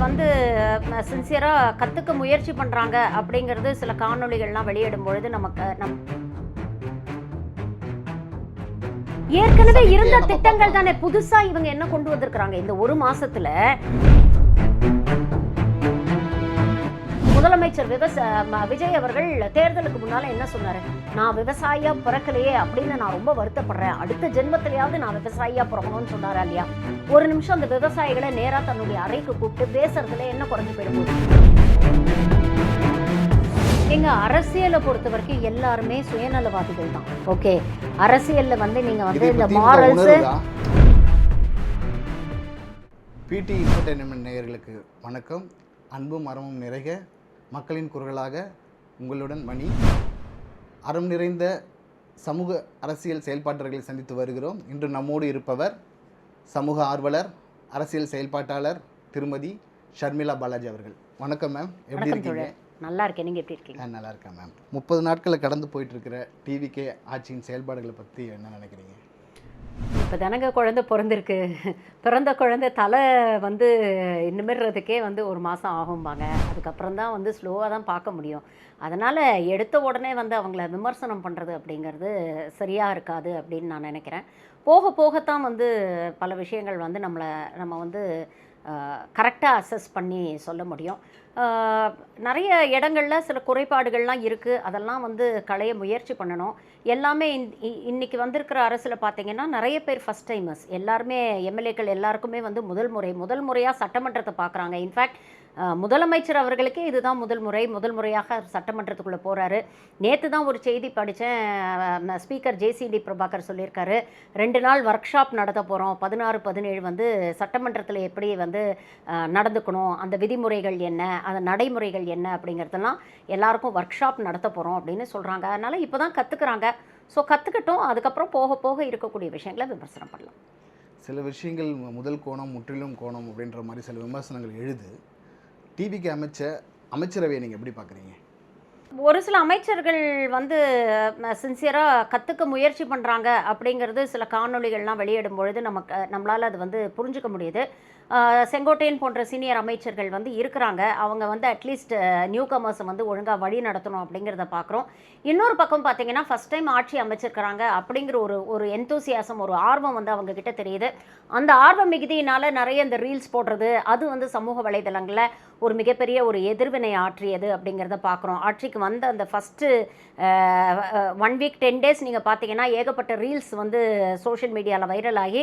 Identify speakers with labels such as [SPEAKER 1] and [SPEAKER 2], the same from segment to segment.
[SPEAKER 1] வந்து சின்சியராக கற்றுக்க முயற்சி பண்ணுறாங்க அப்படிங்கிறது சில காணொளிகள்லாம் வெளியிடும் பொழுது ஏற்கனவே இருந்த திட்டங்கள் தானே புதுசா இவங்க என்ன கொண்டு வந்திருக்கிறாங்க இந்த ஒரு மாசத்துல. முதலமைச்சர் விஜய் அவர்கள் தேர்தலுக்கு முன்னால என்ன சொன்னாரு, நான் விவசாயியா பிறக்கலையே அப்படின்னு நான் ரொம்ப வருத்தப்படுறேன், அடுத்த ஜென்மத்திலேயாவது நான் விவசாயியா பிறக்கணும்னு சொன்னாரா இல்லையா? ஒரு நிமிஷம் அந்த விவசாயிகளை நேரா தன்னுடைய அறைக்கு கூப்பிட்டு பேசுறதுல என்ன குறைஞ்சு போயிடும்போது. எங்க அரசியலை பொறுத்த வரைக்கும் எல்லாருமே சுயநலவாதிகள் தான். ஓகே, அரசியல்ல வந்து நீங்க வந்து இந்த மாரல்ஸ்.
[SPEAKER 2] பிடி என்டர்டெயின்மெண்ட் நேயர்களுக்கு வணக்கம். அன்பும் அறமும் நிறைக மக்களின் குரலாக உங்களுடன் மணி. அறம் நிறைந்த சமூக அரசியல் செயல்பாட்டர்களை சந்தித்து வருகிறோம். இன்று நம்மோடு இருப்பவர் சமூக ஆர்வலர், அரசியல் செயல்பாட்டாளர் திருமதி ஷர்மிளா பாலாஜி அவர்கள். வணக்கம் மேம், எப்படி இருக்கீங்க?
[SPEAKER 1] நல்லா இருக்கேன், நீங்கள் எப்படி இருக்கீங்க?
[SPEAKER 2] நல்லா இருக்கேன் மேம். 30 நாட்களை கடந்து போயிட்டு இருக்கிற டிவிகே ஆட்சியின் செயல்பாடுகளை பற்றி என்ன நினைக்கிறீங்க?
[SPEAKER 1] இப்போ தானங்க குழந்தை பிறந்திருக்கு, பிறந்த குழந்தை தலை வந்து நிமிர்றதுக்கே வந்து ஒரு மாதம் ஆகும்பாங்க. அதுக்கப்புறம் தான் வந்து ஸ்லோவாக தான் பார்க்க முடியும். அதனால் எடுத்த உடனே வந்து அவங்கள விமர்சனம் பண்ணுறது அப்படிங்கிறது சரியாக இருக்காது அப்படின்னு நான் நினைக்கிறேன். போக போகத்தான் வந்து பல விஷயங்கள் வந்து நம்ம வந்து கரெக்டாக அசஸ் பண்ணி சொல்ல முடியும். நிறைய இடங்களில் சில குறைபாடுகள்லாம் இருக்குது, அதெல்லாம் வந்து களைய முயற்சி பண்ணணும். எல்லாமே இன்றைக்கி வந்திருக்கிற அரசில் பார்த்திங்கன்னா நிறைய பேர் ஃபஸ்ட் டைமர்ஸ், எல்லாருமே எம்எல்ஏக்கள் எல்லாருக்குமே வந்து முதல் முறையாக சட்டமன்றத்தை பார்க்குறாங்க. இன்ஃபேக்ட் முதலமைச்சர் அவர்களுக்கே இதுதான் முதல் முறையாக சட்டமன்றத்துக்குள்ளே போகிறாரு. நேற்று தான் ஒரு செய்தி படித்தேன், ஸ்பீக்கர் ஜேசிடி பிரபாகர் சொல்லியிருக்காரு, 2 நாள் ஒர்க் ஷாப் நடத்த போகிறோம், 16, 17 வந்து சட்டமன்றத்தில் எப்படி வந்து நடந்துக்கணும், அந்த விதிமுறைகள் என்ன, அந்த நடைமுறைகள் என்ன அப்படிங்கிறதெல்லாம் எல்லாருக்கும் ஒர்க் ஷாப் நடத்த போகிறோம் அப்படின்னு சொல்கிறாங்க. அதனால் இப்போ தான் கற்றுக்குறாங்க. ஸோ கற்றுக்கட்டும், அதுக்கப்புறம் போக போக இருக்கக்கூடிய விஷயங்களை விமர்சனம் பண்ணலாம்.
[SPEAKER 2] சில விஷயங்கள் முதல் கோணம் முற்றிலும் கோணம் அப்படின்ற மாதிரி சில விமர்சனங்கள் எழுது. டிவிக்கு அமைச்சரவையை நீங்கள் எப்படி பார்க்குறீங்க?
[SPEAKER 1] ஒரு சில அமைச்சர்கள் வந்து சின்சியராக கற்றுக்க முயற்சி பண்ணுறாங்க அப்படிங்கிறது சில காணொளிகள்லாம் வெளியிடும் பொழுது நம்மளால் அது வந்து புரிஞ்சுக்க முடியுது. செங்கோட்டையன் போன்ற சீனியர் அமைச்சர்கள் வந்து இருக்கிறாங்க, அவங்க வந்து அட்லீஸ்ட் நியூ கமர்ஸை வந்து ஒழுங்காக வழி நடத்தணும் அப்படிங்கிறத பார்க்குறோம். இன்னொரு பக்கம் பார்த்திங்கன்னா ஃபஸ்ட் டைம் ஆட்சி அமைச்சிருக்கிறாங்க அப்படிங்கிற ஒரு எந்தூசியாசம், ஒரு ஆர்வம் வந்து அவங்கக்கிட்ட தெரியுது. அந்த ஆர்வ மிகுதியினால் நிறைய இந்த ரீல்ஸ் போடுறது, அது வந்து சமூக வலைதளங்களில் ஒரு மிகப்பெரிய ஒரு எதிர்வினை ஆற்றியது அப்படிங்கிறத பார்க்குறோம். ஆட்சிக்கு வந்த அந்த ஃபஸ்ட்டு 1 வீக் 10 டேஸ் நீங்கள் பார்த்தீங்கன்னா ஏகப்பட்ட ரீல்ஸ் வந்து சோஷியல் மீடியாவில் வைரல் ஆகி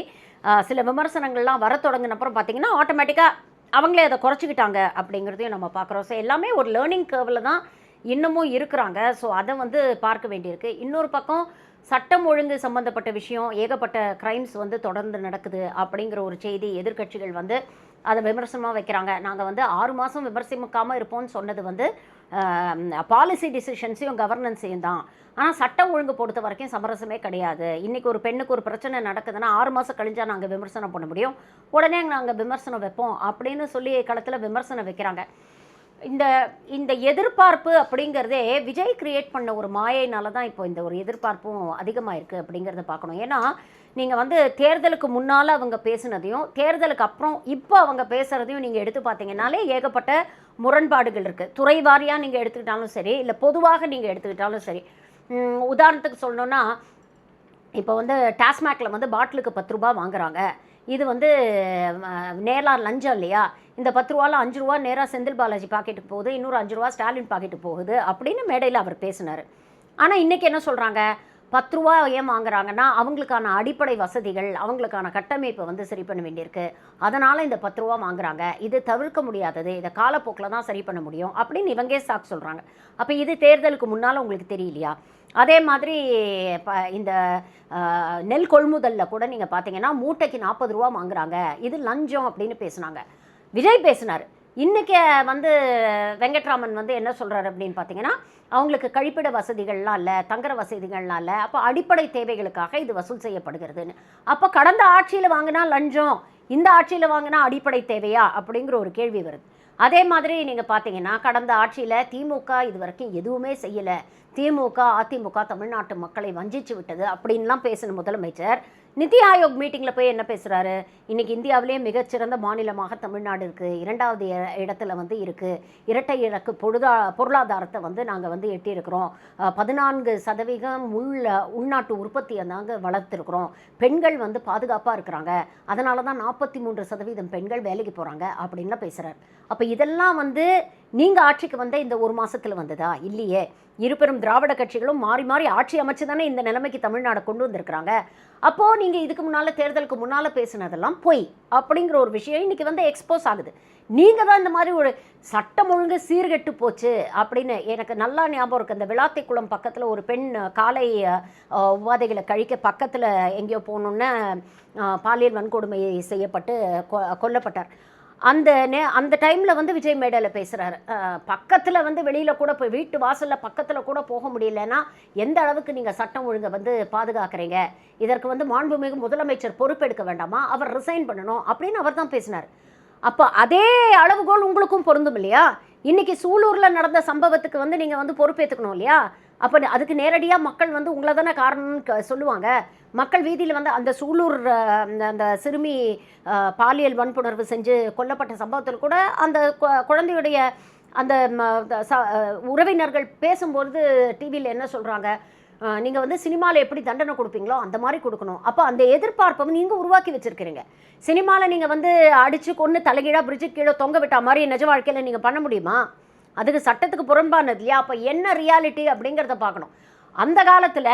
[SPEAKER 1] சில விமர்சனங்கள்லாம் வர தொடங்கினப்புறம் பார்த்தீங்கன்னா ஆட்டோமேட்டிக்காக அவங்களே அதை குறைச்சிக்கிட்டாங்க அப்படிங்கிறதையும் நம்ம பார்க்குறோம். ஸோ எல்லாமே ஒரு லேர்னிங் கர்வில் தான் இன்னமும் இருக்கிறாங்க. ஸோ அதை வந்து பார்க்க வேண்டியிருக்கு. இன்னொரு பக்கம் சட்டம் ஒழுங்கு சம்மந்தப்பட்ட விஷயம், ஏகப்பட்ட க்ரைம்ஸ் வந்து தொடர்ந்து நடக்குது அப்படிங்கிற ஒரு செய்தி எதிர்க்கட்சிகள் வந்து அதை விமர்சனமாக வைக்கிறாங்க. நாங்கள் வந்து 6 மாதம் விமர்சிக்காமல் இருப்போம்னு சொன்னது வந்து பாலிசி டிசிஷன்ஸையும் கவர்னன்ஸையும் தான். ஆனால் சட்டம் ஒழுங்கு பொறுத்த வரைக்கும் சமரசமே கிடையாது. இன்றைக்கி ஒரு பெண்ணுக்கு ஒரு பிரச்சனை நடக்குதுன்னா 6 மாதம் கழிஞ்சால் நாங்கள் விமர்சனம் பண்ண முடியும், உடனே நாங்கள் விமர்சனம் வைப்போம் அப்படின்னு சொல்லி களத்தில் விமர்சனம் வைக்கிறாங்க. இந்த எதிர்பார்ப்பு அப்படிங்கிறதே விஜய் கிரியேட் பண்ண ஒரு மாயினால தான் இப்போ இந்த ஒரு எதிர்பார்ப்பும் அதிகமாக இருக்குது அப்படிங்கிறத பார்க்கணும். ஏன்னா நீங்கள் வந்து தேர்தலுக்கு முன்னால் அவங்க பேசுனதையும் தேர்தலுக்கு அப்புறம் இப்போ அவங்க பேசுகிறதையும் நீங்கள் எடுத்து பார்த்தீங்கன்னாலே ஏகப்பட்ட முரண்பாடுகள் இருக்குது. துறை வாரியாக நீங்கள் எடுத்துக்கிட்டாலும் சரி, இல்லை பொதுவாக நீங்கள் எடுத்துக்கிட்டாலும் சரி. உதாரணத்துக்கு சொல்லணுன்னா, இப்போ வந்து டாஸ்மாகில் வந்து பாட்டிலுக்கு 10 ரூபா வாங்குறாங்க. இது வந்து நேராக லஞ்சம் இல்லையா? இந்த 10 ரூபாவில் 5 ரூபா நேராக செந்தில் பாலாஜி பாக்கெட்டுக்கு போகுது, இன்னொரு 5 ரூபா ஸ்டாலின் பாக்கெட்டுக்கு போகுது அப்படின்னு மேடையில் அவர் பேசினார். ஆனால் இன்றைக்கி என்ன சொல்கிறாங்க, 10 ரூபா ஏன் வாங்குறாங்கன்னா அவங்களுக்கான அடிப்படை வசதிகள், அவங்களுக்கான கட்டமைப்பை வந்து சரி பண்ண வேண்டியிருக்கு, அதனால் இந்த 10 ரூபா வாங்குறாங்க, இது தவிர்க்க முடியாதது, இதை காலப்போக்கில் தான் சரி பண்ண முடியும் அப்படின்னு இவங்கே சாக்கு சொல்கிறாங்க. அப்போ இது தேர்தலுக்கு முன்னால் உங்களுக்கு தெரியலையா? அதே மாதிரி இந்த நெல் கொள்முதலில் கூட நீங்கள் பார்த்தீங்கன்னா மூட்டைக்கு 40 ரூபா வாங்குறாங்க, இது லஞ்சம் அப்படின்னு பேசுனாங்க. விஜய் பேசினார். இன்றைக்கி வந்து வெங்கட்ராமன் வந்து என்ன சொல்கிறாரு அப்படின்னு பார்த்தீங்கன்னா, அவங்களுக்கு கழிப்பிட வசதிகள்லாம் இல்லை, தங்குற வசதிகள்லாம் இல்லை, அப்போ அடிப்படை தேவைகளுக்காக இது வசூல் செய்யப்படுகிறதுன்னு. அப்போ கடந்த ஆட்சியில் வாங்கினா லஞ்சம், இந்த ஆட்சியில் வாங்கினா அடிப்படை தேவையா அப்படிங்கிற ஒரு கேள்வி வருது. அதே மாதிரி நீங்கள் பார்த்தீங்கன்னா கடந்த ஆட்சியில் திமுக இது வரைக்கும் எதுவுமே செய்யலை, திமுக அதிமுக தமிழ்நாட்டு மக்களை வஞ்சிச்சு விட்டது அப்படின்லாம் பேசின முதலமைச்சர் நிதி ஆயோக் மீட்டிங்கில் போய் என்ன பேசுகிறாரு? இன்றைக்கி இந்தியாவிலேயே மிகச்சிறந்த மாநிலமாக தமிழ்நாடு இருக்குது, 2வது இடத்துல வந்து இருக்குது, இரட்டை இலக்கு பொருளாதாரத்தை வந்து நாங்கள் வந்து எட்டியிருக்கிறோம், 14% உள்நாட்டு உற்பத்தியை நாங்கள் வளர்த்துருக்குறோம், பெண்கள் வந்து பாதுகாப்பாக இருக்கிறாங்க, அதனால தான் 43% பெண்கள் வேலைக்கு போகிறாங்க அப்படின்லாம் பேசுகிறார். அப்போ இதெல்லாம் வந்து நீங்கள் ஆட்சிக்கு வந்த இந்த ஒரு மாதத்தில் வந்ததா? இல்லையே. இருபெரும் திராவிட கட்சிகளும் மாறி மாறி ஆட்சி அமைச்சு தானே இந்த நிலைமைக்கு தமிழ்நாடை கொண்டு வந்திருக்கிறாங்க. அப்போது நீங்கள் இதுக்கு முன்னால் தேர்தலுக்கு முன்னால் பேசுனதெல்லாம் பொய் அப்படிங்கிற ஒரு விஷயம் இன்றைக்கி வந்து எக்ஸ்போஸ் ஆகுது. நீங்கள் தான் இந்த மாதிரி ஒரு சட்டம் ஒழுங்கு சீர்கெட்டு போச்சு அப்படின்னு எனக்கு நல்லா ஞாபகம் இருக்குது. அந்த விளாத்திக்குளம் பக்கத்தில் ஒரு பெண் காலை உபாதைகளை கழிக்க பக்கத்தில் எங்கேயோ போகணுன்னு பாலியல் வன்கொடுமை செய்யப்பட்டு கொல்லப்பட்டார். அந்த டைமில் வந்து விஜய் மேடையில் பேசுகிறாரு. பக்கத்தில் வந்து வெளியில் கூட போய் வீட்டு வாசலில் பக்கத்தில் கூட போக முடியலன்னா எந்த அளவுக்கு நீங்கள் சட்டம் ஒழுங்கை வந்து பாதுகாக்கிறீங்க, இதற்கு வந்து மாண்புமிகு முதலமைச்சர் பொறுப்பெடுக்க வேண்டாமா, அவர் ரிசைன் பண்ணணும் அப்படின்னு அவர் தான் பேசினார். அப்போ அதே அளவுகோல் உங்களுக்கும் பொருந்தும் இல்லையா? இன்றைக்கி சூலூரில் நடந்த சம்பவத்துக்கு வந்து நீங்கள் வந்து பொறுப்பேற்றுக்கணும் இல்லையா? அப்போ அதுக்கு நேரடியாக மக்கள் வந்து உங்களை தானே காரணம்னு சொல்லுவாங்க. மக்கள் வீதியில் வந்து அந்த சூலூர் அந்த சிறுமி பாலியல் வன்புணர்வு செஞ்சு கொல்லப்பட்ட சம்பவத்தில் கூட அந்த குழந்தையுடைய அந்த உறவினர்கள் பேசும்போது டிவியில் என்ன சொல்கிறாங்க, நீங்கள் வந்து சினிமாவில் எப்படி தண்டனை கொடுப்பீங்களோ அந்த மாதிரி கொடுக்கணும். அப்போ அந்த எதிர்பார்ப்பை நீங்கள் உருவாக்கி வச்சுருக்கிறீங்க. சினிமாவில் நீங்கள் வந்து அடித்து கொண்டு தலைகீழாக பிரிட்ஜு கீழே தொங்க விட்டா மாதிரி நிஜ வாழ்க்கையில் நீங்கள் பண்ண முடியுமா? அதுக்கு சட்டத்துக்கு புறம்பானது இல்லையா? அப்போ என்ன ரியாலிட்டி அப்படிங்கிறத பார்க்கணும். அந்த காலத்தில்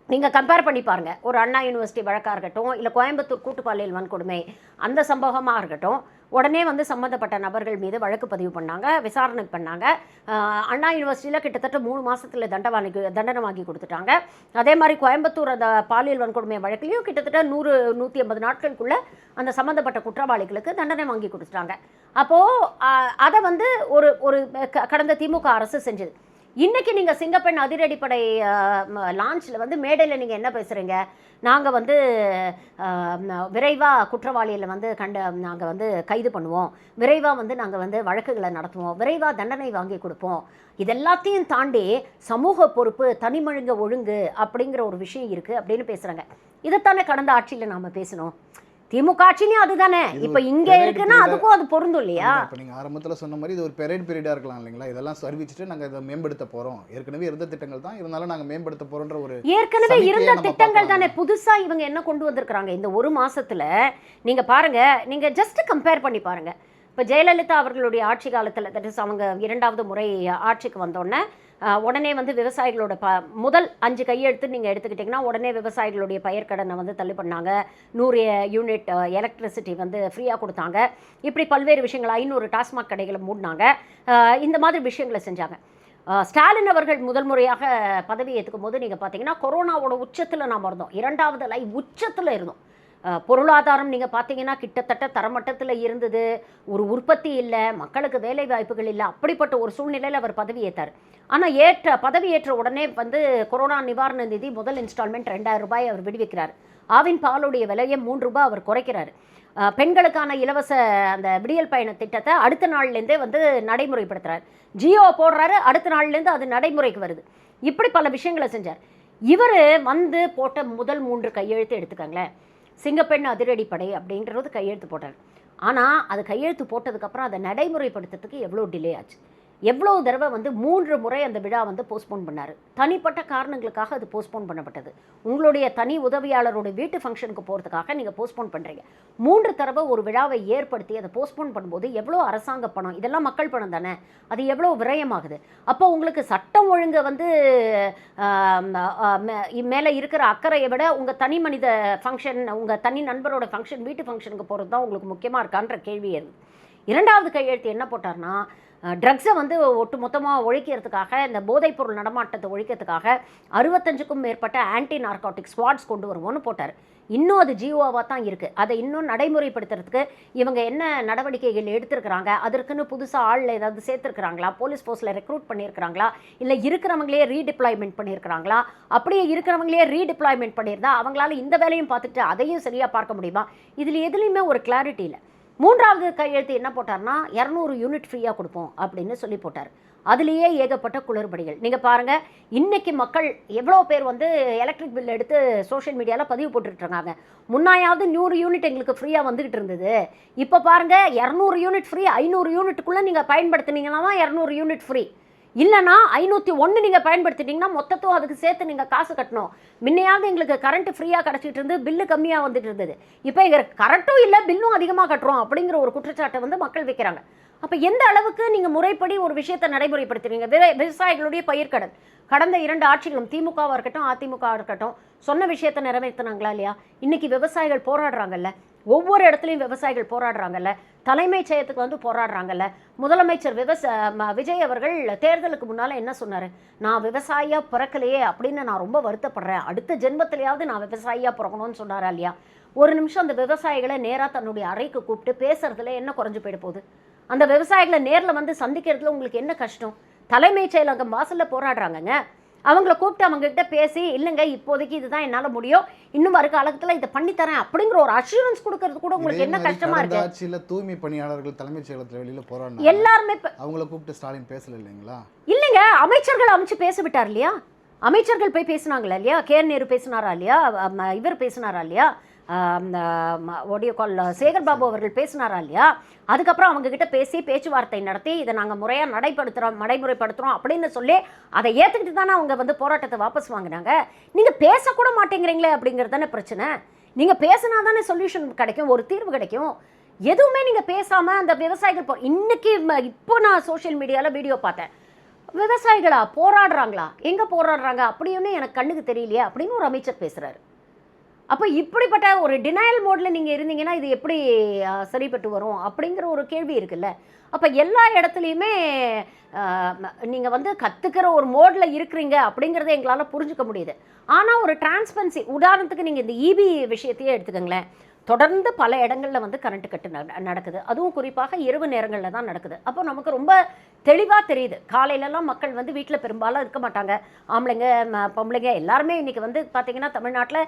[SPEAKER 1] நீங்கள் கம்பேர் பண்ணி பாருங்கள். ஒரு அண்ணா யூனிவர்சிட்டி வழக்காக இருக்கட்டும், இல்லை கோயம்புத்தூர் கூட்டுப்பாலியல் வன்கொடுமை அந்த சம்பவமாக இருக்கட்டும், உடனே வந்து சம்மந்தப்பட்ட நபர்கள் மீது வழக்கு பதிவு பண்ணாங்க, விசாரணை பண்ணாங்க. அண்ணா யூனிவர்சிட்டியில் கிட்டத்தட்ட 3 மாதத்தில் தண்டனை வாங்கி கொடுத்துட்டாங்க. அதே மாதிரி கோயம்புத்தூர் அந்த பாலியல் வன்கொடுமை வழக்கிலையும் கிட்டத்தட்ட 100-150 நாட்களுக்குள்ளே அந்த சம்மந்தப்பட்ட குற்றவாளிகளுக்கு தண்டனை வாங்கி கொடுத்துட்டாங்க. அப்போது அதை வந்து ஒரு கடந்த திமுக அரசு செஞ்சது. இன்றைக்கி நீங்கள் சிங்கப்பெண் அதிரடிப்படை லான்ச்சில் வந்து மேடையில் நீங்கள் என்ன பேசுகிறீங்க? நாங்கள் வந்து விரைவாக குற்றவாளியில் வந்து நாங்கள் வந்து கைது பண்ணுவோம், விரைவாக வந்து நாங்கள் வந்து வழக்குகளை நடத்துவோம், விரைவாக தண்டனை வாங்கி கொடுப்போம். இதெல்லாத்தையும் தாண்டி சமூக பொறுப்பு, தனிமழுங்க ஒழுங்கு அப்படிங்கிற ஒரு விஷயம் இருக்குது அப்படின்னு பேசுகிறாங்க. இதைத்தானே கடந்த ஆட்சியில் நாம் பேசணும். திமுக ஆட்சியும் அதுதானே இப்போ இங்கே இருக்குன்னா அதுக்கும் அது பொருந்தும் இல்லையா?
[SPEAKER 2] இப்போ நீங்கள் ஆரம்பத்தில் சொன்ன மாதிரி இது ஒரு பெரேட் பீரியடாக இருக்கலாம் இல்லைங்களா? இதெல்லாம் அறிவிச்சுட்டு நாங்கள் இதை மேம்படுத்த போகிறோம், ஏற்கனவே இருந்த திட்டங்கள் தான் இருந்தாலும் நாங்கள் மேம்படுத்த போகிறோன்ற ஒரு
[SPEAKER 1] ஏற்கனவே இருந்த திட்டங்கள் தானே. புதுசாக இவங்க என்ன கொண்டு வந்திருக்கிறாங்க இந்த ஒரு மாதத்தில் நீங்கள் பாருங்கள், நீங்கள் ஜஸ்ட் கம்பேர் பண்ணி பாருங்கள். இப்போ ஜெயலலிதா அவர்களுடைய ஆட்சி காலத்தில், தட் இஸ் அவங்க 2வது முறை ஆட்சிக்கு வந்தோடனே உடனே வந்து விவசாயிகளோட முதல் 5 கையெழுத்து நீங்கள் எடுத்துக்கிட்டிங்கன்னா உடனே விவசாயிகளுடைய பயிர்க்கடனை வந்து தள்ளி பண்ணாங்க, 100 யூனிட் எலக்ட்ரிசிட்டி வந்து ஃப்ரீயாக கொடுத்தாங்க, இப்படி பல்வேறு விஷயங்கள், 500 டாஸ்மாக் கடைகளை மூடினாங்க, இந்த மாதிரி விஷயங்களை செஞ்சாங்க. ஸ்டாலின் அவர்கள் முதல் முறையாக பதவி ஏற்றுக்கும் போது நீங்கள் பார்த்தீங்கன்னா கொரோனாவோட உச்சத்தில் நாம் இருந்தோம், 2வது லைவ் உச்சத்தில் இருந்தோம். பொருளாதாரம் நீங்கள் பார்த்தீங்கன்னா கிட்டத்தட்ட தரமட்டத்தில் இருந்தது, ஒரு உற்பத்தி இல்லை, மக்களுக்கு வேலை வாய்ப்புகள் இல்லை, அப்படிப்பட்ட ஒரு சூழ்நிலையில் அவர் பதவி ஏற்றார். ஆனால் பதவி ஏற்ற உடனே வந்து கொரோனா நிவாரண நிதி முதல் இன்ஸ்டால்மெண்ட் 2000 ரூபாய் அவர் விடுவிக்கிறார். ஆவின் பாலுடைய விலையை 3 ரூபாய் அவர் குறைக்கிறார். பெண்களுக்கான இலவச அந்த விடியல் பயண திட்டத்தை அடுத்த நாள்லேருந்தே வந்து நடைமுறைப்படுத்துகிறார். ஜியோ போடுறாரு, அடுத்த நாள்லேருந்து அது நடைமுறைக்கு வருது. இப்படி பல விஷயங்களை செஞ்சார். இவர் வந்து போட்ட முதல் 3 கையெழுத்து எடுத்துக்கங்களேன். சிங்கப்பெண் அதிரடிப்படை அப்படின்றது கையெழுத்து போட்டார். ஆனால் அது கையெழுத்து போட்டதுக்கப்புறம் அதை நடைமுறைப்படுத்துறதுக்கு எவ்வளோ டிலே ஆச்சு, எவ்வளோ தடவை வந்து 3 முறை அந்த விழா வந்து போஸ்ட்போன் பண்ணார். தனிப்பட்ட காரணங்களுக்காக அது போஸ்ட்போன் பண்ணப்பட்டது. உங்களுடைய தனி உதவியாளருடைய வீட்டு ஃபங்க்ஷனுக்கு போகிறதுக்காக நீங்கள் போஸ்ட்போன் பண்ணுறீங்க. 3 தடவை ஒரு விழாவை ஏற்படுத்தி அதை போஸ்ட்போன் பண்ணும்போது எவ்வளோ அரசாங்க பணம், இதெல்லாம் மக்கள் பணம் தானே, அது எவ்வளோ விரயமாகுது. அப்போ உங்களுக்கு சட்டம் ஒழுங்கு வந்து மேலே இருக்கிற அக்கறையை விட உங்கள் தனி மனித ஃபங்க்ஷன், உங்கள் தனி நண்பரோட ஃபங்க்ஷன், வீட்டு ஃபங்க்ஷனுக்கு போகிறது தான் உங்களுக்கு முக்கியமாக இருக்கான்ற கேள்வி ஏறுது. 2வது கையெழுத்து என்ன போட்டார்னா, ட்ரக்ஸை வந்து ஒட்டு மொத்தமாக ஒழிக்கிறதுக்காக, இந்த போதைப்பொருள் நடமாட்டத்தை ஒழிக்கிறதுக்காக 65க்கும் மேற்பட்ட ஆன்டி நார்காட்டிக் ஸ்குவாட்ஸ் கொண்டு வருவோன்னு போட்டார். இன்னும் அது ஜியோவாக தான் இருக்குது. அதை இன்னும் நடைமுறைப்படுத்துறதுக்கு இவங்க என்ன நடவடிக்கைகள் எடுத்திருக்கிறாங்க, அதற்குன்னு புதுசாக ஆளில் ஏதாவது சேர்த்துருக்குறாங்களா, போலீஸ் ஃபோர்ஸில் ரெக்ரூட் பண்ணியிருக்கிறாங்களா, இல்லை இருக்கிறவங்களே ரீடிப்ளாய்மெண்ட் பண்ணியிருக்கிறாங்களா, அப்படியே இருக்கிறவங்களே ரீடிப்ளாய்மெண்ட் பண்ணியிருந்தா அவங்களால இந்த வேலையும் பார்த்துட்டு அதையும் சரியாக பார்க்க முடியுமா? இதில் எதுலேயுமே ஒரு கிளாரிட்டி இல்லை. 3வது கையெழுத்து என்ன போட்டார்னா 200 யூனிட் ஃப்ரீயாக கொடுப்போம் அப்படின்னு சொல்லி போட்டார். அதுலேயே ஏகப்பட்ட குளறுபடிகள். நீங்கள் பாருங்கள், இன்றைக்கி மக்கள் எவ்வளோ பேர் வந்து எலக்ட்ரிக் பில் எடுத்து சோஷியல் மீடியாவில் பதிவு போட்டுட்ருக்காங்க. முன்னாயாவது 100 யூனிட் எங்களுக்கு ஃப்ரீயாக வந்துக்கிட்டு இருந்தது. இப்போ பாருங்கள், 200 யூனிட் ஃப்ரீ. 500 யூனிட்டுக்குள்ளே நீங்கள் பயன்படுத்தினீங்கன்னா தான் 200 யூனிட் ஃப்ரீ. இல்லைனா 501 நீங்கள் பயன்படுத்திட்டீங்கன்னா மொத்தத்தும் அதுக்கு சேர்த்து நீங்கள் காசு கட்டணும். முன்னையாவது எங்களுக்கு கரண்ட்டு ஃப்ரீயாக கிடச்சிட்டு இருந்து பில்லு கம்மியாக வந்துட்டு இருந்தது. இப்போ எங்களுக்கு கரண்ட்டும் இல்லை, பில்லும் அதிகமாக கட்டுறோம் அப்படிங்கிற ஒரு குற்றச்சாட்டை வந்து மக்கள் வைக்கிறாங்க. அப்போ எந்த அளவுக்கு நீங்கள் முறைப்படி ஒரு விஷயத்தை நடைமுறைப்படுத்துறீங்க? விவசாயிகளுடைய பயிர்க்கடன் கடந்த 2 ஆட்சிகளும், திமுகவாக இருக்கட்டும் அதிமுகவாக இருக்கட்டும், சொன்ன விஷயத்தை நிறைவேற்றினாங்களா இல்லையா? இன்றைக்கி விவசாயிகள் போராடுறாங்கல்ல, ஒவ்வொரு இடத்துலையும் விவசாயிகள் போராடுறாங்கல்ல, தலைமைச் செயலகத்துக்கு வந்து போராடுறாங்கல்ல. முதலமைச்சர் விஜய் அவர்கள் தேர்தலுக்கு முன்னால் என்ன சொன்னார்? நான் விவசாயியாக பிறக்கலையே அப்படின்னு நான் ரொம்ப வருத்தப்படுறேன், அடுத்த ஜென்மத்திலேயாவது நான் விவசாயியாக பிறக்கணும்னு சொன்னாரா இல்லையா? ஒரு நிமிஷம் அந்த விவசாயிகளை நேராக தன்னுடைய அறைக்கு கூப்பிட்டு பேசுறதுல என்ன குறைஞ்சு போயிட போகுது? அந்த விவசாயிகளை நேரில் வந்து சந்திக்கிறதுல உங்களுக்கு என்ன கஷ்டம்? தலைமைச் செயலகம் வாசலில் போராடுறாங்கங்க, அவங்கள கூப்பிட்டு அவங்ககிட்ட பேசி, இல்லைங்க இப்போதைக்கு இதுதான் என்னால் முடியும், இன்னும் வருகாலத்தில் இதை பண்ணித்தரேன் அப்படிங்கிற ஒரு அஷூரன்ஸ் கொடுக்கறது கூட உங்களுக்கு என்ன கஷ்டமா இருக்கு?
[SPEAKER 2] ஆட்சியில் தூய்மை பணியாளர்கள் தலைமைச் செயலகத்தில் வெளியில் போராடினாங்க,
[SPEAKER 1] எல்லாருமே
[SPEAKER 2] அவங்கள கூப்பிட்டு ஸ்டாலின் பேசல இல்லைங்களா?
[SPEAKER 1] இல்லைங்க, அமைச்சர்கள் அமைச்சு பேச விட்டார் இல்லையா? அமைச்சர்கள் போய் பேசினாங்களா இல்லையா? நேரு பேசினாரா இல்லையா? இவர் பேசினாரா இல்லையா? ஒடியோ கால் சேகர் பாபு அவர்கள் பேசினாரா இல்லையா? அதுக்கப்புறம் அவங்கக்கிட்ட பேசி பேச்சுவார்த்தை நடத்தி இதை நாங்கள் முறையாக நடைமுறைப்படுத்துகிறோம் அப்படின்னு சொல்லி அதை ஏற்றுக்கிட்டு தானே அவங்க வந்து போராட்டத்தை வாபஸ் வாங்கினாங்க. நீங்கள் பேசக்கூட மாட்டேங்கிறீங்களே அப்படிங்கிறது தானே பிரச்சனை. நீங்கள் பேசினா தானே சொல்யூஷன் கிடைக்கும், ஒரு தீர்வு கிடைக்கும். எதுவுமே நீங்கள் பேசாமல் அந்த விவசாயிகள் இன்னைக்கு இப்போ நான் சோஷியல் மீடியாவில் வீடியோ பார்த்தேன். விவசாயிகளா போராடுறாங்களா? எங்கே போராடுறாங்க அப்படின்னு எனக்கு கண்ணுக்கு தெரியலையே அப்படின்னு ஒரு அமைச்சர் பேசுகிறாரு. அப்போ இப்படிப்பட்ட ஒரு டினையல் மோடில் நீங்கள் இருந்தீங்கன்னா இது எப்படி சரிப்பட்டு வரும் அப்படிங்கிற ஒரு கேள்வி இருக்குல்ல. அப்போ எல்லா இடத்துலையுமே நீங்கள் வந்து கற்றுக்கிற ஒரு மோடில் இருக்கிறீங்க அப்படிங்கிறத எங்களால் புரிஞ்சுக்க முடியுது. ஆனால் ஒரு டிரான்ஸ்பரன்சி, உதாரணத்துக்கு நீங்கள் இந்த இபி விஷயத்தையே எடுத்துக்கோங்களேன். தொடர்ந்து பல இடங்களில் வந்து கரண்ட் கட்டு நடக்குது, அதுவும் குறிப்பாக இரவு நேரங்களில் தான் நடக்குது. அப்போ நமக்கு ரொம்ப தெளிவாக தெரியுது. காலையிலலாம் மக்கள் வந்து வீட்டில் பெரும்பாலும் இருக்க மாட்டாங்க, ஆம்பளைங்க பொம்பளைங்க எல்லாருமே. இன்றைக்கி வந்து பார்த்திங்கன்னா தமிழ்நாட்டில்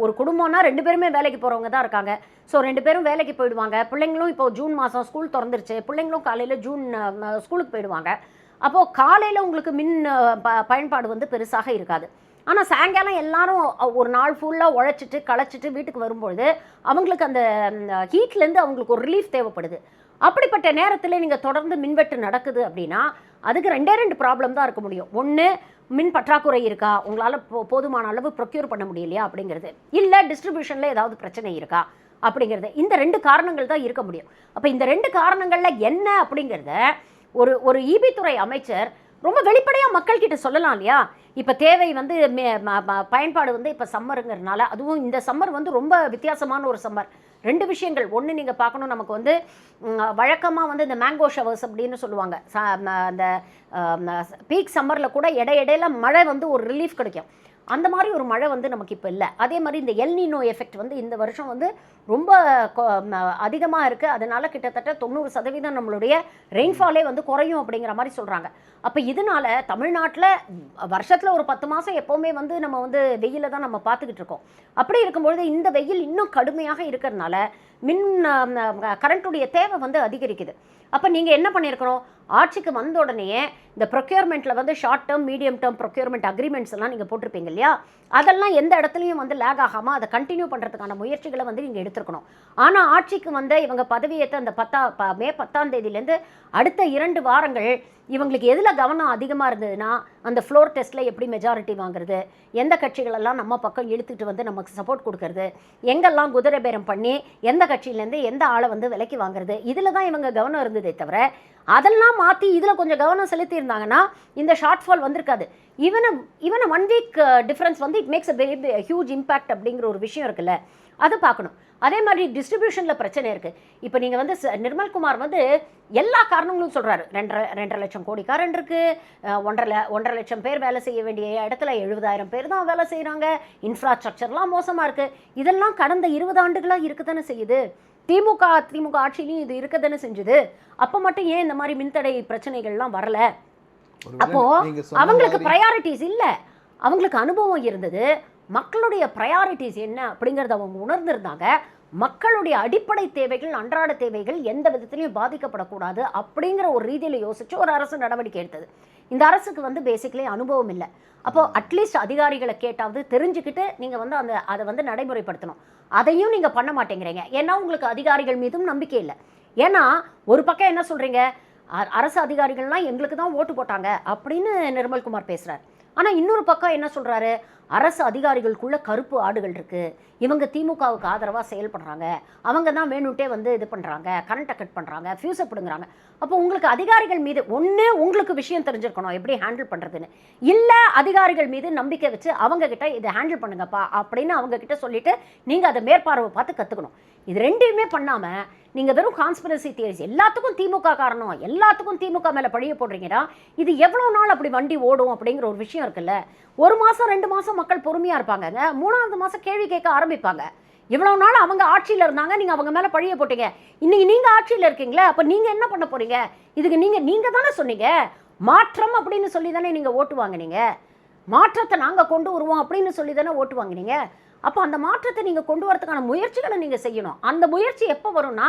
[SPEAKER 1] ஒரு குடும்பம்னா 2 பேருமே வேலைக்கு போகிறவங்க தான் இருக்காங்க. ஸோ 2 பேரும் வேலைக்கு போயிடுவாங்க. பிள்ளைங்களும் இப்போது ஜூன் மாதம் ஸ்கூல் திறந்துருச்சு, பிள்ளைங்களும் காலையில் ஜூன் ஸ்கூலுக்கு போயிடுவாங்க. அப்போது காலையில் உங்களுக்கு மின் பயன்பாடு வந்து பெருசாக இருக்காது. ஆனால் சாயங்காலம் எல்லாரும் ஒரு நாள் ஃபுல்லாக உழைச்சிட்டு களைச்சிட்டு வீட்டுக்கு வரும்பொழுது அவங்களுக்கு அந்த ஹீட்லேருந்து அவங்களுக்கு ஒரு ரிலீஃப் தேவைப்படுது. அப்படிப்பட்ட நேரத்தில் நீங்கள் தொடர்ந்து மின்வெட்டு நடக்குது அப்படின்னா அதுக்கு 2 ப்ராப்ளம் தான் இருக்க முடியும். ஒன்று, மின் பற்றாக்குறை இருக்கா, உங்களால் போதுமான அளவு ப்ரொக்யூர் பண்ண முடியலையா அப்படிங்கிறது. இல்லை டிஸ்ட்ரிபியூஷனில் ஏதாவது பிரச்சனை இருக்கா அப்படிங்கிறது. இந்த 2 காரணங்கள் தான் இருக்க முடியும். அப்போ இந்த 2 காரணங்களில் என்ன அப்படிங்கிறத ஒரு ஈபி துறை அமைச்சர் ரொம்ப வெளிப்படையாக மக்கள்கிட்ட சொல்லலாம் இல்லையா? இப்போ தேவை வந்து பயன்பாடு வந்து இப்போ சம்மருங்கிறதுனால, அதுவும் இந்த சம்மர் வந்து ரொம்ப வித்தியாசமான ஒரு சம்மர். 2 விஷயங்கள். ஒன்று நீங்கள் பார்க்கணும், நமக்கு வந்து வழக்கமாக வந்து இந்த மேங்கோ ஷவர்ஸ் அப்படின்னு சொல்லுவாங்க. அந்த பீக் சம்மரில் கூட இடையில மழை வந்து ஒரு ரிலீஃப் கிடைக்கும். அந்த மாதிரி ஒரு மழை வந்து நமக்கு இப்போ இல்லை. அதே மாதிரி இந்த எல் நீனோ எஃபெக்ட் வந்து இந்த வருஷம் வந்து ரொம்ப அதிகமாக இருக்குது. அதனால் கிட்டத்தட்ட 90% நம்மளுடைய ரெயின்ஃபாலே வந்து குறையும் அப்படிங்கிற மாதிரி சொல்கிறாங்க. அப்போ இதனால் தமிழ்நாட்டில் வருஷத்தில் ஒரு 10 மாதம் எப்போவுமே வந்து நம்ம வந்து வெயிலை தான் நம்ம பார்த்துக்கிட்டு இருக்கோம். அப்படி இருக்கும்பொழுது இந்த வெயில் இன்னும் கடுமையாக இருக்கிறதுனால மின் கரண்ட்டுடைய தேவை வந்து அதிகரிக்குது. அப்போ நீங்கள் என்ன பண்ணியிருக்கிறோம்? ஆட்சிக்கு வந்த உடனேயே இந்த ப்ரொக்யூர்மெண்ட்டில் வந்து short term medium term procurement agreements எல்லாம் நீங்கள் போட்டிருப்பீங்க இல்லையா? அதெல்லாம் எந்த இடத்துலையும் வந்து லேக் ஆகாமல் அதை கண்டினியூ பண்ணுறதுக்கான முயற்சிகளை வந்து நீங்கள் எடுத்துருக்கணும். ஆனால் ஆட்சிக்கு வந்த இவங்க பதவியேற்ற அந்த மே 10ஆம் தேதியிலேருந்து அடுத்த 2 வாரங்கள் இவங்களுக்கு எதில் கவனம் அதிகமாக இருந்ததுன்னா, அந்த ஃப்ளோர் டெஸ்ட்டில் எப்படி மெஜாரிட்டி வாங்குறது, எந்த கட்சிகளெல்லாம் நம்ம பக்கம் இழுத்துட்டு வந்து நமக்கு சப்போர்ட் கொடுக்கறது, எங்கெல்லாம் குதிரை பேரம் பண்ணி எந்த கட்சியிலேருந்து எந்த ஆளை வந்து விலைக்கு வாங்குறது, இதில் தான் இவங்க கவனம் இருந்ததே தவிர அதெல்லாம் மாற்றி இதில் கொஞ்சம் கவனம் செலுத்தியிருந்தாங்கன்னா இந்த ஷார்ட் ஃபால் வந்திருக்காது. ஈவன் 1 வீக் டிஃப்ரென்ஸ் வந்து it makes a huge impact அப்படிங்கிற ஒரு விஷயம் இருக்குல்ல, அதை பார்க்கணும். அதே மாதிரி டிஸ்ட்ரிபியூஷனில் பிரச்சனை இருக்குது. இப்போ நீங்கள் வந்து நிர்மல்குமார் வந்து எல்லா காரணங்களும் சொல்கிறாரு. 2.5 லட்சம் கோடி கரண்ட் இருக்குது, 1.5 லட்சம் பேர் வேலை செய்ய வேண்டிய இடத்துல 70,000 பேர் தான் வேலை செய்கிறாங்க, இன்ஃப்ராஸ்ட்ரக்சர்லாம் மோசமாக இருக்குது. இதெல்லாம் கடந்த 20 ஆண்டுகளாக இருக்க தானே செய்யுது. திமுக ஆட்சியிலையும் இது இருக்க தானே செஞ்சுது. அப்போ மட்டும் ஏன் இந்த மாதிரி மின்தடை பிரச்சனைகள்லாம் வரல? அப்போது அவங்களுக்கு ப்ரையாரிட்டிஸ் இல்லை, அவங்களுக்கு அனுபவம் இருந்தது. மக்களுடைய ப்ரையாரிட்டிஸ் என்ன அப்படிங்கிறத அவங்க உணர்ந்திருந்தாங்க. மக்களுடைய அடிப்படை தேவைகள், அன்றாட தேவைகள் எந்த விதத்திலையும் பாதிக்கப்படக்கூடாது அப்படிங்கிற ஒரு ரீதியில் யோசிச்சு ஒரு அரசு நடவடிக்கை எடுத்தது. இந்த அரசுக்கு வந்து பேசிக்கலி அனுபவம் இல்லை. அப்போ அட்லீஸ்ட் அதிகாரிகளை கேட்டாவது தெரிஞ்சுக்கிட்டு நீங்கள் வந்து அதை வந்து நடைமுறைப்படுத்தணும். அதையும் நீங்கள் பண்ண மாட்டேங்கிறீங்க. ஏன்னா உங்களுக்கு அதிகாரிகள் மீதும் நம்பிக்கை இல்லை. ஏன்னா ஒரு பக்கம் என்ன சொல்கிறீங்க, அரசு அதிகாரிகள்லாம் எங்களுக்கு தான் ஓட்டு போட்டாங்க அப்படின்னு நிர்மல்குமார் பேசுகிறார். ஆனால் இன்னொரு பக்கம் என்ன சொல்கிறாரு, அரசு அதிகாரிகளுக்குள்ள கருப்பு ஆடுகள் இருக்குது, இவங்க திமுகவுக்கு ஆதரவாக செயல்படுறாங்க, அவங்க தான் வேணும்ட்டே வந்து இது பண்ணுறாங்க, கரண்ட்டை கட் பண்ணுறாங்க, ஃபியூஸை பிடுங்குறாங்க. அப்போ உங்களுக்கு அதிகாரிகள் மீது ஒன்று உங்களுக்கு விஷயம் தெரிஞ்சிருக்கணும் எப்படி ஹேண்டில் பண்ணுறதுன்னு, இல்லை அதிகாரிகள் மீது நம்பிக்கை வச்சு அவங்கக்கிட்ட இதை ஹேண்டில் பண்ணுங்கப்பா அப்படின்னு அவங்கக்கிட்ட சொல்லிவிட்டு நீங்கள் அதை மேற்பார்வை பார்த்து கற்றுக்கணும். இது ரெண்டையுமே பண்ணாமல் நீங்கள் வெறும் கான்ஸ்பிரசி தியரிஸ், எல்லாத்துக்கும் திமுக காரணம், எல்லாத்துக்கும் திமுக மேலே பழிய போடுறீங்கன்னா இது எவ்வளோ நாள் அப்படி வண்டி ஓடும் அப்படிங்கிற ஒரு விஷயம் இருக்குல்ல. 1 மாதம் 2 மாதம் மக்கள் பொறுமையாக இருப்பாங்கங்க, 3ஆவது மாதம் கேள்வி கேட்க ஆரம்பிப்பாங்க. இவ்வளோ நாள் அவங்க ஆட்சியில் இருந்தாங்க, நீங்கள் அவங்க மேலே பழிய போட்டீங்க, இன்றைக்கி நீங்கள் ஆட்சியில் இருக்கீங்களே, அப்போ நீங்கள் என்ன பண்ண போகிறீங்க? இதுக்கு நீங்கள் தானே சொன்னீங்க மாற்றம் அப்படின்னு சொல்லி தானே நீங்கள் ஓட்டு வாங்கினீங்க, மாற்றத்தை நாங்கள் கொண்டு வருவோம் அப்படின்னு சொல்லி தானே ஓட்டு வாங்கினீங்க. அப்போ அந்த மாற்றத்தை நீங்கள் கொண்டு வரதுக்கான முயற்சிகளை நீங்கள் செய்யணும். அந்த முயற்சி எப்போ வரும்னா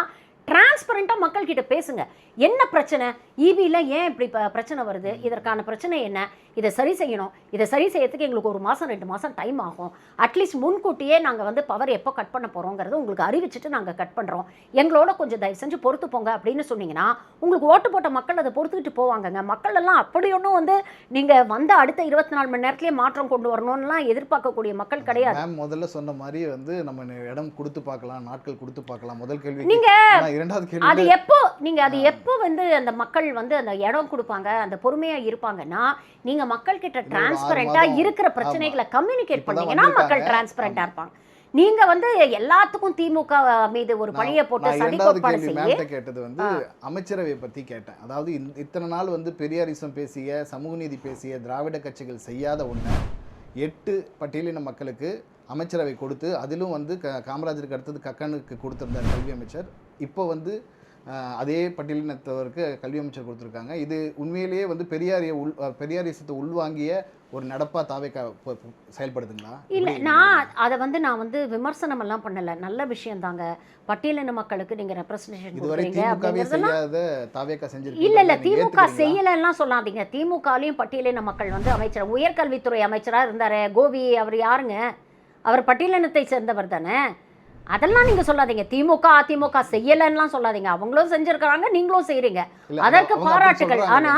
[SPEAKER 1] டிரான்ஸ்பரண்ட்டாக மக்கள்கிட்ட பேசுங்க. என்ன பிரச்சனை, ஈபியில் ஏன் இப்படி பிரச்சனை வருது, இதற்கான பிரச்சனை என்ன, இதை சரி செய்யணும், இதை சரி செய்யறதுக்கு எங்களுக்கு 1 மாதம் 2 மாதம் டைம் ஆகும், அட்லீஸ்ட் முன்கூட்டியே நாங்கள் வந்து பவர் எப்போ கட் பண்ண போகிறோங்கிறது உங்களுக்கு அறிவிச்சுட்டு நாங்கள் கட் பண்ணுறோம், எங்களோட கொஞ்சம் தயவு செஞ்சு பொறுத்து போங்க அப்படின்னு சொன்னீங்கன்னா உங்களுக்கு ஓட்டு போட்ட மக்கள் அதை பொறுத்துக்கிட்டு போவாங்கங்க. மக்கள் எல்லாம் அப்படி ஒன்றும் வந்து நீங்கள் வந்த அடுத்த 24 மணி நேரத்துலேயே மாற்றம் கொண்டு வரணும்லாம் எதிர்பார்க்கக்கூடிய மக்கள் கிடையாது.
[SPEAKER 2] முதல்ல சொன்ன மாதிரி வந்து நம்ம இடம் கொடுத்து பார்க்கலாம், நாட்கள் கொடுத்து பார்க்கலாம். முதல் கேள்வி
[SPEAKER 1] நீங்கள் அது எப்போ வந்து அந்த மக்கள் வந்து அந்த இடம் கொடுப்பாங்க, அந்த பொறுமையா இருப்பாங்கன்னா நீங்க மக்கள் கிட்ட டிரான்ஸ்பரண்டா இருக்கிற பிரச்சனைகளை கம்யூனிகேட் பண்ணீங்கன்னா மக்கள் டிரான்ஸ்பரண்டா இருப்பாங்க. நீங்க வந்து எல்லாத்துக்கும் திமுக மீது ஒரு பழியை போட்டு சதிகோட்பாடு செய்ய
[SPEAKER 2] கேட்டது வந்து அமைச்சரவை பத்தி கேட்டேன். அதாவது இத்தனை நாள் வந்து பெரியாரிசம் பேசிய, சமூக நீதி பேசிய திராவிட கட்சிகள் செய்யாத ஒண்ணு 8 பட்டியலின மக்களுக்கு அமைச்சரவை கொடுத்து, அதிலும் வந்து காமராஜருக்கு அடுத்தது கக்கனுக்கு கொடுத்திருந்தார் கல்வி அமைச்சர். இப்போ வந்து அதே பட்டியலினத்தவருக்கு கல்வி அமைச்சர் கொடுத்துருக்காங்க. இது உண்மையிலேயே வந்து பெரியாரிசத்தை உள்வாங்கிய ஒரு நடப்பா தாவேக்கா செயல்படுதுங்களா?
[SPEAKER 1] இல்லை, அதை வந்து நான் வந்து விமர்சனம் எல்லாம் பண்ணல, நல்ல விஷயம் தாங்க. பட்டியலின மக்களுக்கு நீங்க ரெப்ரசன்டேஷன் கொடுக்குறீங்க அப்படிங்கிறதெல்லாம் இல்ல திமுக செய்யலன்னா சொல்லாதீங்க. திமுகலையும் பட்டியலின மக்கள் வந்து அமைச்சர், உயர்கல்வித்துறை அமைச்சராக இருந்தாரு கோவி, அவர் யாருங்க, அவர் பட்டியலினத்தை சேர்ந்தவர் தானே. அதெல்லாம் நீங்க சொல்லாதீங்க. திமுக அதிமுக செய்யலன்னுலாம் சொல்லாதீங்க. அவங்களும் செஞ்சிருக்காங்க, நீங்களும் செய்றீங்க, அதற்கு பாராட்டுகள். ஆனா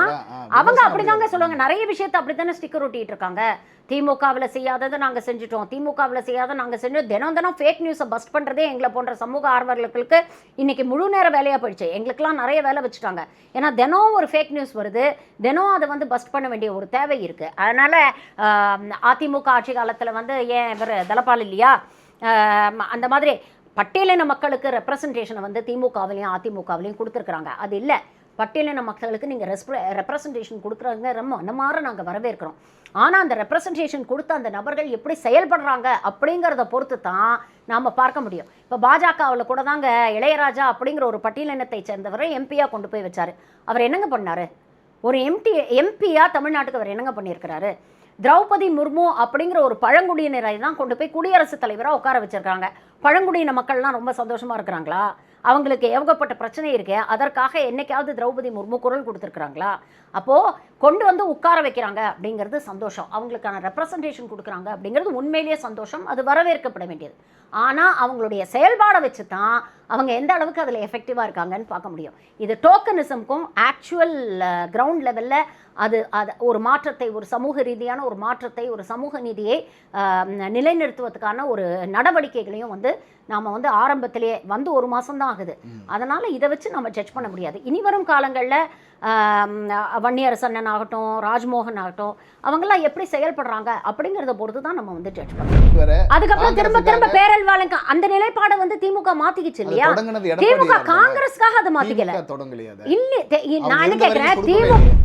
[SPEAKER 1] அவங்க அப்படிதாங்க சொல்லுவாங்க, நிறைய விஷயத்தை அப்படித்தானே ஸ்டிக்கர் ஒட்டிட்டு இருக்காங்க. திமுகவில் செய்யாததை நாங்கள் செஞ்சுட்டோம், திமுகவில் செய்யாத நாங்கள் செஞ்சோம். தினம் ஃபேக் நியூஸை பஸ்ட் பண்ணுறதே எங்களை போன்ற சமூக ஆர்வலர்களுக்கு இன்னைக்கு முழு நேர வேலையாக போயிடுச்சு. எங்களுக்கெல்லாம் நிறைய வேலை வச்சுட்டாங்க. ஏன்னா தினம் ஒரு ஃபேக் நியூஸ் வருது, தினம் அதை வந்து பஸ்ட் பண்ண வேண்டிய ஒரு தேவை இருக்குது. அதனால் அதிமுக ஆட்சி காலத்தில் வந்து ஏன் இவர் தலபால் இல்லையா, அந்த மாதிரி பட்டியலின மக்களுக்கு ரெப்ரசன்டேஷனை வந்து திமுகவிலையும் அதிமுகவிலையும் கொடுத்துருக்குறாங்க. அது இல்லை, பட்டியலின மக்களுக்கு நீங்கள் ரெப்ரசன்டேஷன் கொடுக்குறாங்க, ரொம்ப மனமாற நாங்கள் வரவேற்கிறோம். ஆனால் அந்த ரெப்ரசன்டேஷன் கொடுத்த அந்த நபர்கள் எப்படி செயல்படுறாங்க அப்படிங்கிறத பொறுத்து தான் நாம் பார்க்க முடியும். இப்போ பாஜகவில் கூட தாங்க இளையராஜா அப்படிங்கிற ஒரு பட்டியலினத்தை சேர்ந்தவரை எம்பியாக கொண்டு போய் வச்சார். அவர் என்னங்க பண்ணார்? ஒரு எம்பியாக தமிழ்நாட்டுக்கு அவர் என்னங்க பண்ணியிருக்கிறாரு? திரௌபதி முர்மு அப்படிங்கிற ஒரு பழங்குடியினரை தான் கொண்டு போய் குடியரசுத் தலைவராக உட்கார வச்சிருக்காங்க. பழங்குடியின மக்கள்லாம் ரொம்ப சந்தோஷமாக இருக்கிறாங்களா? அவங்களுக்கு ஏகப்பட்ட பிரச்சனை இருக்கு, அதற்காக என்னைக்காவது திரௌபதி முர்மு குரல் கொடுத்துருக்குறாங்களா? அப்போது கொண்டு வந்து உட்கார வைக்கிறாங்க அப்படிங்கிறது சந்தோஷம், அவங்களுக்கான ரெப்ரசன்டேஷன் கொடுக்குறாங்க அப்படிங்கிறது உண்மையிலேயே சந்தோஷம், அது வரவேற்கப்பட வேண்டியது. ஆனால் அவங்களுடைய செயல்பாடை வச்சு தான் அவங்க எந்த அளவுக்கு அதில் எஃபெக்டிவாக இருக்காங்கன்னு பார்க்க முடியும். இது டோக்கனிசம்க்கும் ஆக்சுவல் கிரவுண்ட் லெவலில் அது ஒரு மாற்றத்தை, ஒரு சமூக ரீதியான ஒரு மாற்றத்தை, ஒரு சமூக நீதியை நிலைநிறுத்துவதற்கான ஒரு நடவடிக்கைகளையும் வந்து நாம் வந்து ஆரம்பத்திலேயே வந்து 1 மாதம் தான் ஆகுது. அதனால் இதை வச்சு நம்ம ஜட்ஜ் பண்ண முடியாது. இனி வரும் காலங்களில் வன்னியரசன் ஆகட்டும், ராஜ்மோகன் ஆகட்டும், அவங்கெல்லாம் எப்படி செயல்படுறாங்க அப்படிங்கிறத பொறுத்து தான் நம்ம வந்து ஜட்ஜ் பண்ணணும். அதுக்கப்புறம் திரும்ப பேரல்வாளுங்க அந்த நிலைப்பாடை வந்து திமுக மாத்திக்கிச்சு இல்லையா? திமுக காங்கிரஸ்க்காக அதை மாத்திக்கல. இல்லை, நான் என்ன கேட்கிறேன்,